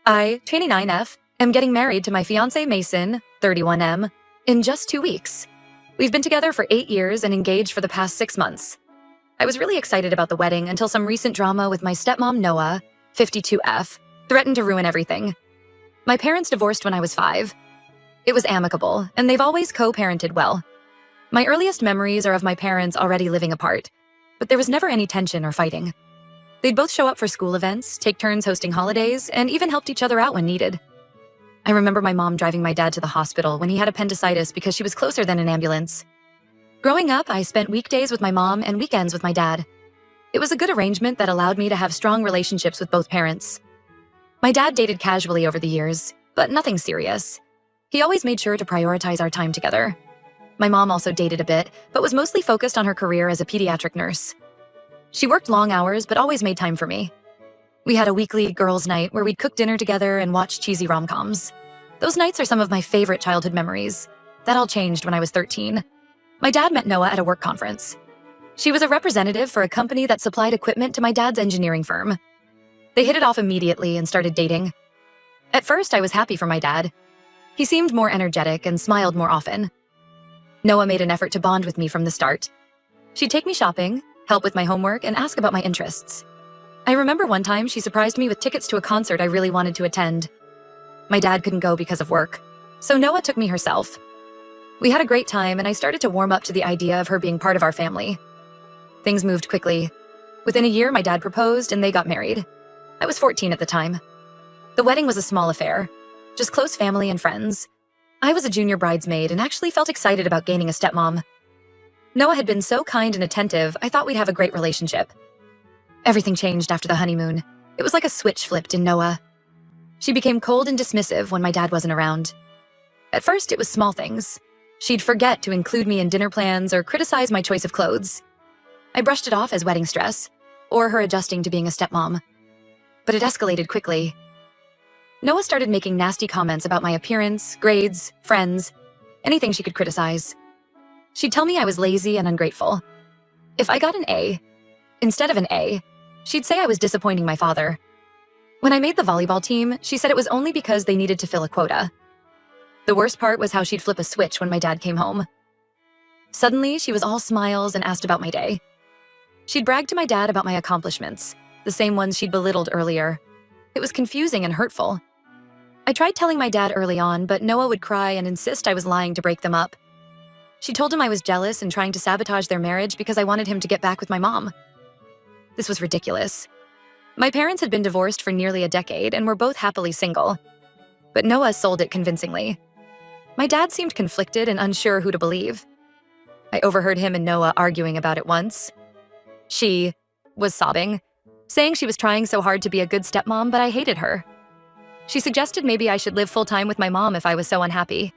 I, 29F, am getting married to my fiancé Mason, 31M, in just 2 weeks. We've been together for 8 years and engaged for the past 6 months. I was really excited about the wedding until some recent drama with my stepmom Noah, 52F, threatened to ruin everything. My parents divorced when I was 5. It was amicable, and they've always co-parented well. My earliest memories are of my parents already living apart, but there was never any tension or fighting. They'd both show up for school events, take turns hosting holidays, and even helped each other out when needed. I remember my mom driving my dad to the hospital when he had appendicitis because she was closer than an ambulance. Growing up, I spent weekdays with my mom and weekends with my dad. It was a good arrangement that allowed me to have strong relationships with both parents. My dad dated casually over the years, but nothing serious. He always made sure to prioritize our time together. My mom also dated a bit, but was mostly focused on her career as a pediatric nurse. She worked long hours, but always made time for me. We had a weekly girls' night where we'd cook dinner together and watch cheesy rom-coms. Those nights are some of my favorite childhood memories. That all changed when I was 13. My dad met Noah at a work conference. She was a representative for a company that supplied equipment to my dad's engineering firm. They hit it off immediately and started dating. At first, I was happy for my dad. He seemed more energetic and smiled more often. Noah made an effort to bond with me from the start. She'd take me shopping, help with my homework, and ask about my interests. I remember one time she surprised me with tickets to a concert I really wanted to attend. My dad couldn't go because of work, so Noah took me herself. We had a great time, and I started to warm up to the idea of her being part of our family. Things moved quickly. Within a year, my dad proposed, and they got married. I was 14 at the time. The wedding was a small affair, just close family and friends. I was a junior bridesmaid and actually felt excited about gaining a stepmom. Noah had been so kind and attentive, I thought we'd have a great relationship. Everything changed after the honeymoon. It was like a switch flipped in Noah. She became cold and dismissive when my dad wasn't around. At first, it was small things. She'd forget to include me in dinner plans or criticize my choice of clothes. I brushed it off as wedding stress, or her adjusting to being a stepmom. But it escalated quickly. Noah started making nasty comments about my appearance, grades, friends, anything she could criticize. She'd tell me I was lazy and ungrateful. If I got an A, instead of an A, she'd say I was disappointing my father. When I made the volleyball team, she said it was only because they needed to fill a quota. The worst part was how she'd flip a switch when my dad came home. Suddenly, she was all smiles and asked about my day. She'd brag to my dad about my accomplishments, the same ones she'd belittled earlier. It was confusing and hurtful. I tried telling my dad early on, but Noah would cry and insist I was lying to break them up. She told him I was jealous and trying to sabotage their marriage because I wanted him to get back with my mom. This was ridiculous. My parents had been divorced for nearly a decade and were both happily single. But Noah sold it convincingly. My dad seemed conflicted and unsure who to believe. I overheard him and Noah arguing about it once. She was sobbing, saying she was trying so hard to be a good stepmom, but I hated her. She suggested maybe I should live full-time with my mom if I was so unhappy.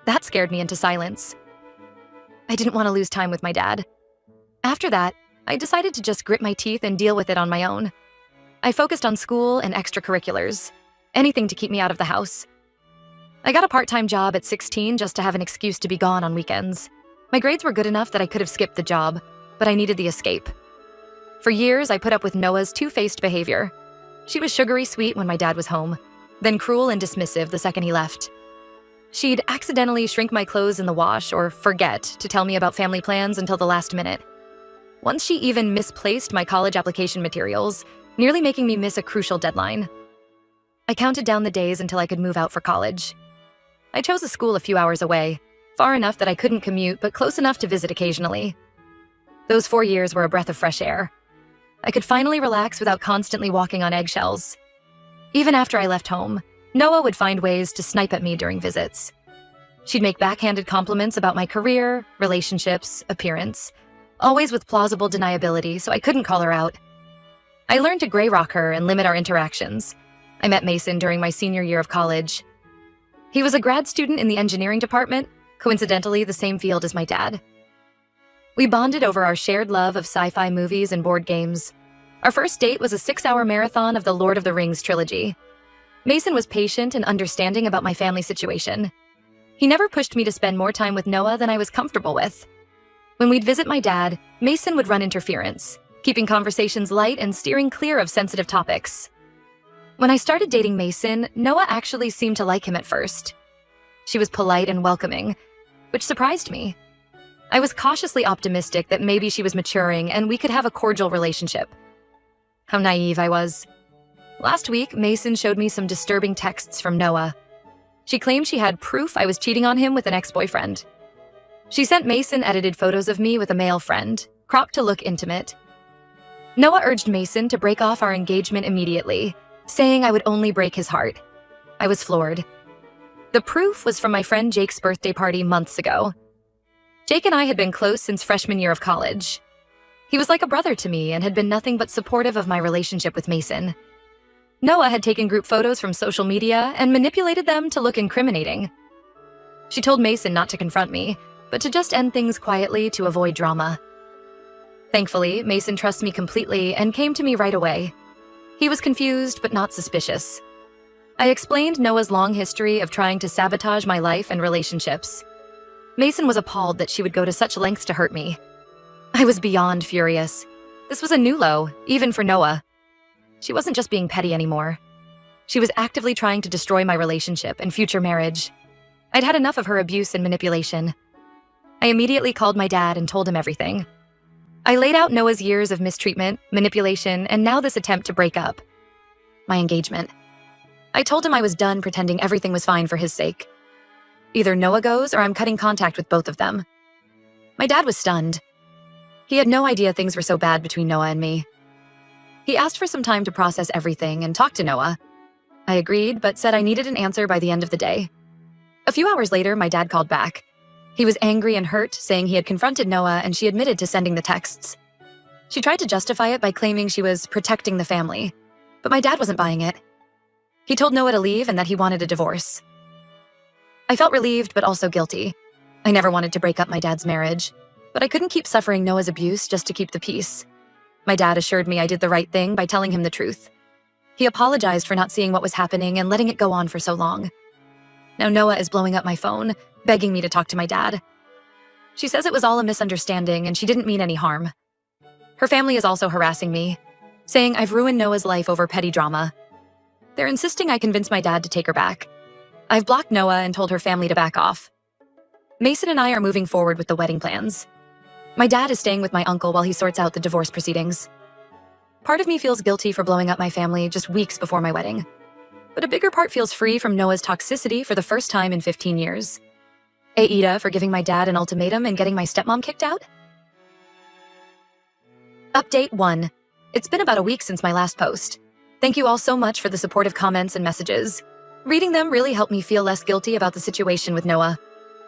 That scared me into silence. I didn't want to lose time with my dad. After that, I decided to just grit my teeth and deal with it on my own. I focused on school and extracurriculars, anything to keep me out of the house. I got a part-time job at 16 just to have an excuse to be gone on weekends. My grades were good enough that I could have skipped the job, but I needed the escape. For years, I put up with Noah's two-faced behavior. She was sugary sweet when my dad was home, then cruel and dismissive the second he left. She'd accidentally shrink my clothes in the wash or forget to tell me about family plans until the last minute. Once she even misplaced my college application materials, nearly making me miss a crucial deadline. I counted down the days until I could move out for college. I chose a school a few hours away, far enough that I couldn't commute, but close enough to visit occasionally. Those 4 years were a breath of fresh air. I could finally relax without constantly walking on eggshells. Even after I left home, Noah would find ways to snipe at me during visits. She'd make backhanded compliments about my career, relationships, appearance, always with plausible deniability, so I couldn't call her out. I learned to gray rock her and limit our interactions. I met Mason during my senior year of college. He was a grad student in the engineering department, coincidentally the same field as my dad. We bonded over our shared love of sci-fi movies and board games. Our first date was a 6-hour marathon of the Lord of the Rings trilogy. Mason was patient and understanding about my family situation. He never pushed me to spend more time with Noah than I was comfortable with. When we'd visit my dad, Mason would run interference, keeping conversations light and steering clear of sensitive topics. When I started dating Mason, Noah actually seemed to like him at first. She was polite and welcoming, which surprised me. I was cautiously optimistic that maybe she was maturing and we could have a cordial relationship. How naive I was. Last week, Mason showed me some disturbing texts from Noah. She claimed she had proof I was cheating on him with an ex-boyfriend. She sent Mason edited photos of me with a male friend, cropped to look intimate. Noah urged Mason to break off our engagement immediately, saying I would only break his heart. I was floored. The proof was from my friend Jake's birthday party months ago. Jake and I had been close since freshman year of college. He was like a brother to me and had been nothing but supportive of my relationship with Mason. Noah had taken group photos from social media and manipulated them to look incriminating. She told Mason not to confront me, but to just end things quietly to avoid drama. Thankfully, Mason trusts me completely and came to me right away. He was confused but not suspicious. I explained Noah's long history of trying to sabotage my life and relationships. Mason was appalled that she would go to such lengths to hurt me. I was beyond furious. This was a new low, even for Noah. She wasn't just being petty anymore. She was actively trying to destroy my relationship and future marriage. I'd had enough of her abuse and manipulation. I immediately called my dad and told him everything. I laid out Noah's years of mistreatment, manipulation, and now this attempt to break up. My engagement. I told him I was done pretending everything was fine for his sake. Either Noah goes or I'm cutting contact with both of them. My dad was stunned. He had no idea things were so bad between Noah and me. He asked for some time to process everything and talk to Noah. I agreed, but said I needed an answer by the end of the day. A few hours later, my dad called back. He was angry and hurt, saying he had confronted Noah and she admitted to sending the texts. She tried to justify it by claiming she was protecting the family, but my dad wasn't buying it. He told Noah to leave and that he wanted a divorce. I felt relieved but also guilty. I never wanted to break up my dad's marriage, but I couldn't keep suffering Noah's abuse just to keep the peace. My dad assured me I did the right thing by telling him the truth. He apologized for not seeing what was happening and letting it go on for so long. Now Noah is blowing up my phone, begging me to talk to my dad. She says it was all a misunderstanding and she didn't mean any harm. Her family is also harassing me, saying I've ruined Noah's life over petty drama. They're insisting I convince my dad to take her back. I've blocked Noah and told her family to back off. Mason and I are moving forward with the wedding plans. My dad is staying with my uncle while he sorts out the divorce proceedings. Part of me feels guilty for blowing up my family just weeks before my wedding. But a bigger part feels free from Noah's toxicity for the first time in 15 years. Aida for giving my dad an ultimatum and getting my stepmom kicked out? Update 1. It's been about a week since my last post. Thank you all so much for the supportive comments and messages. Reading them really helped me feel less guilty about the situation with Noah.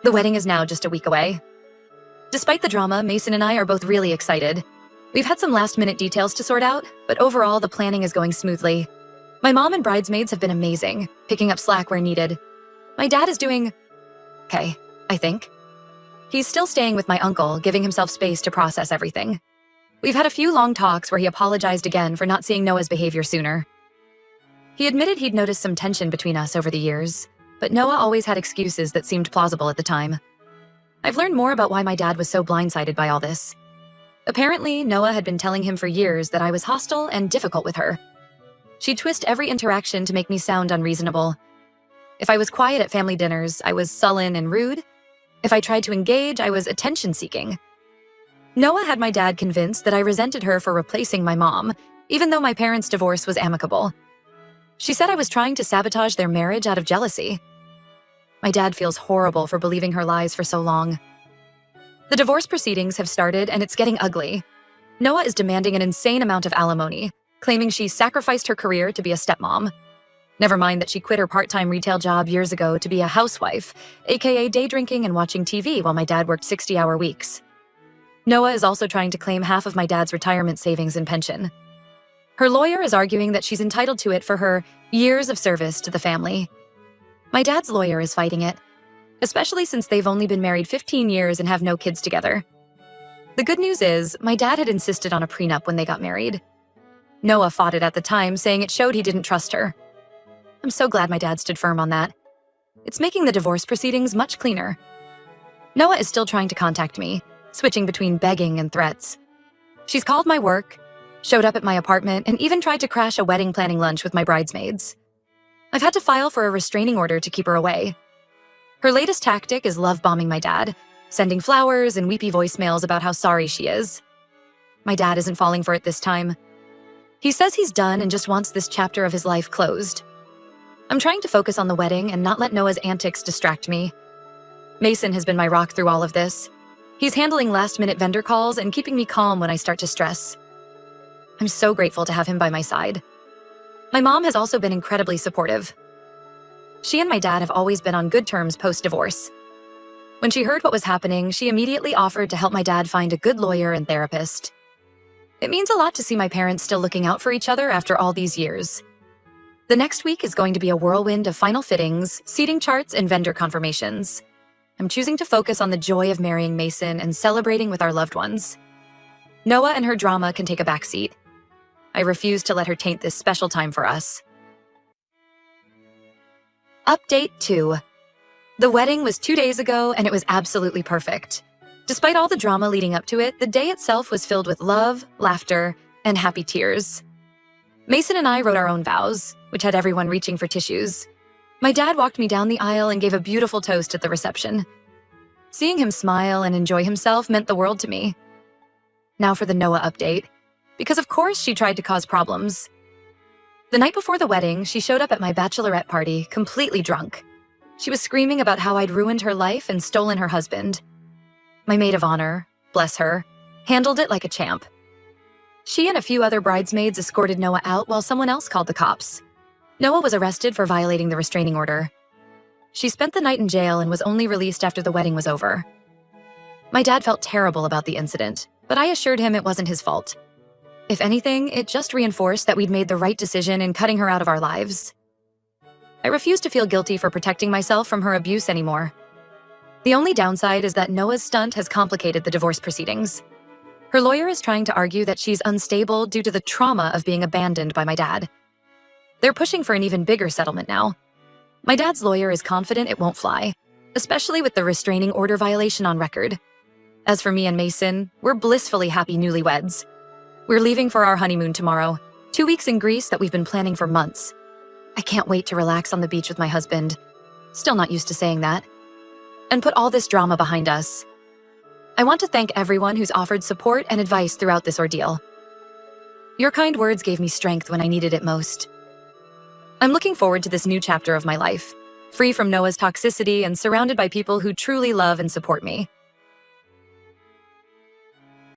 The wedding is now just a week away. Despite the drama, Mason and I are both really excited. We've had some last-minute details to sort out, but overall the planning is going smoothly. My mom and bridesmaids have been amazing, picking up slack where needed. My dad is doing okay, I think. He's still staying with my uncle, giving himself space to process everything. We've had a few long talks where he apologized again for not seeing Noah's behavior sooner. He admitted he'd noticed some tension between us over the years, but Noah always had excuses that seemed plausible at the time. I've learned more about why my dad was so blindsided by all this. Apparently, Noah had been telling him for years that I was hostile and difficult with her. She'd twist every interaction to make me sound unreasonable. If I was quiet at family dinners, I was sullen and rude. If I tried to engage, I was attention-seeking. Noah had my dad convinced that I resented her for replacing my mom, even though my parents' divorce was amicable. She said I was trying to sabotage their marriage out of jealousy. My dad feels horrible for believing her lies for so long. The divorce proceedings have started and it's getting ugly. Noah is demanding an insane amount of alimony, claiming she sacrificed her career to be a stepmom. Never mind that she quit her part-time retail job years ago to be a housewife, aka day drinking and watching TV while my dad worked 60-hour weeks. Noah is also trying to claim half of my dad's retirement savings and pension. Her lawyer is arguing that she's entitled to it for her years of service to the family. My dad's lawyer is fighting it, especially since they've only been married 15 years and have no kids together. The good news is, my dad had insisted on a prenup when they got married. Noah fought it at the time, saying it showed he didn't trust her. I'm so glad my dad stood firm on that. It's making the divorce proceedings much cleaner. Noah is still trying to contact me, switching between begging and threats. She's called my work, showed up at my apartment, and even tried to crash a wedding planning lunch with my bridesmaids. I've had to file for a restraining order to keep her away. Her latest tactic is love bombing my dad, sending flowers and weepy voicemails about how sorry she is. My dad isn't falling for it this time. He says he's done and just wants this chapter of his life closed. I'm trying to focus on the wedding and not let Noah's antics distract me. Mason has been my rock through all of this. He's handling last-minute vendor calls and keeping me calm when I start to stress. I'm so grateful to have him by my side. My mom has also been incredibly supportive. She and my dad have always been on good terms post-divorce. When she heard what was happening, she immediately offered to help my dad find a good lawyer and therapist. It means a lot to see my parents still looking out for each other after all these years. The next week is going to be a whirlwind of final fittings, seating charts, and vendor confirmations. I'm choosing to focus on the joy of marrying Mason and celebrating with our loved ones. Noah and her drama can take a backseat. I refuse to let her taint this special time for us. Update 2. The wedding was 2 days ago, and it was absolutely perfect. Despite all the drama leading up to it, the day itself was filled with love, laughter, and happy tears. Mason and I wrote our own vows, which had everyone reaching for tissues. My dad walked me down the aisle and gave a beautiful toast at the reception. Seeing him smile and enjoy himself meant the world to me. Now for the Noah update, because of course she tried to cause problems. The night before the wedding, she showed up at my bachelorette party, completely drunk. She was screaming about how I'd ruined her life and stolen her husband. My maid of honor, bless her, handled it like a champ. She and a few other bridesmaids escorted Noah out while someone else called the cops. Noah was arrested for violating the restraining order. She spent the night in jail and was only released after the wedding was over. My dad felt terrible about the incident, but I assured him it wasn't his fault. If anything, it just reinforced that we'd made the right decision in cutting her out of our lives. I refuse to feel guilty for protecting myself from her abuse anymore. The only downside is that Noah's stunt has complicated the divorce proceedings. Her lawyer is trying to argue that she's unstable due to the trauma of being abandoned by my dad. They're pushing for an even bigger settlement now. My dad's lawyer is confident it won't fly, especially with the restraining order violation on record. As for me and Mason, we're blissfully happy newlyweds. We're leaving for our honeymoon tomorrow, 2 weeks in Greece that we've been planning for months. I can't wait to relax on the beach with my husband. Still not used to saying that. And put all this drama behind us. I want to thank everyone who's offered support and advice throughout this ordeal. Your kind words gave me strength when I needed it most. I'm looking forward to this new chapter of my life, free from Noah's toxicity and surrounded by people who truly love and support me.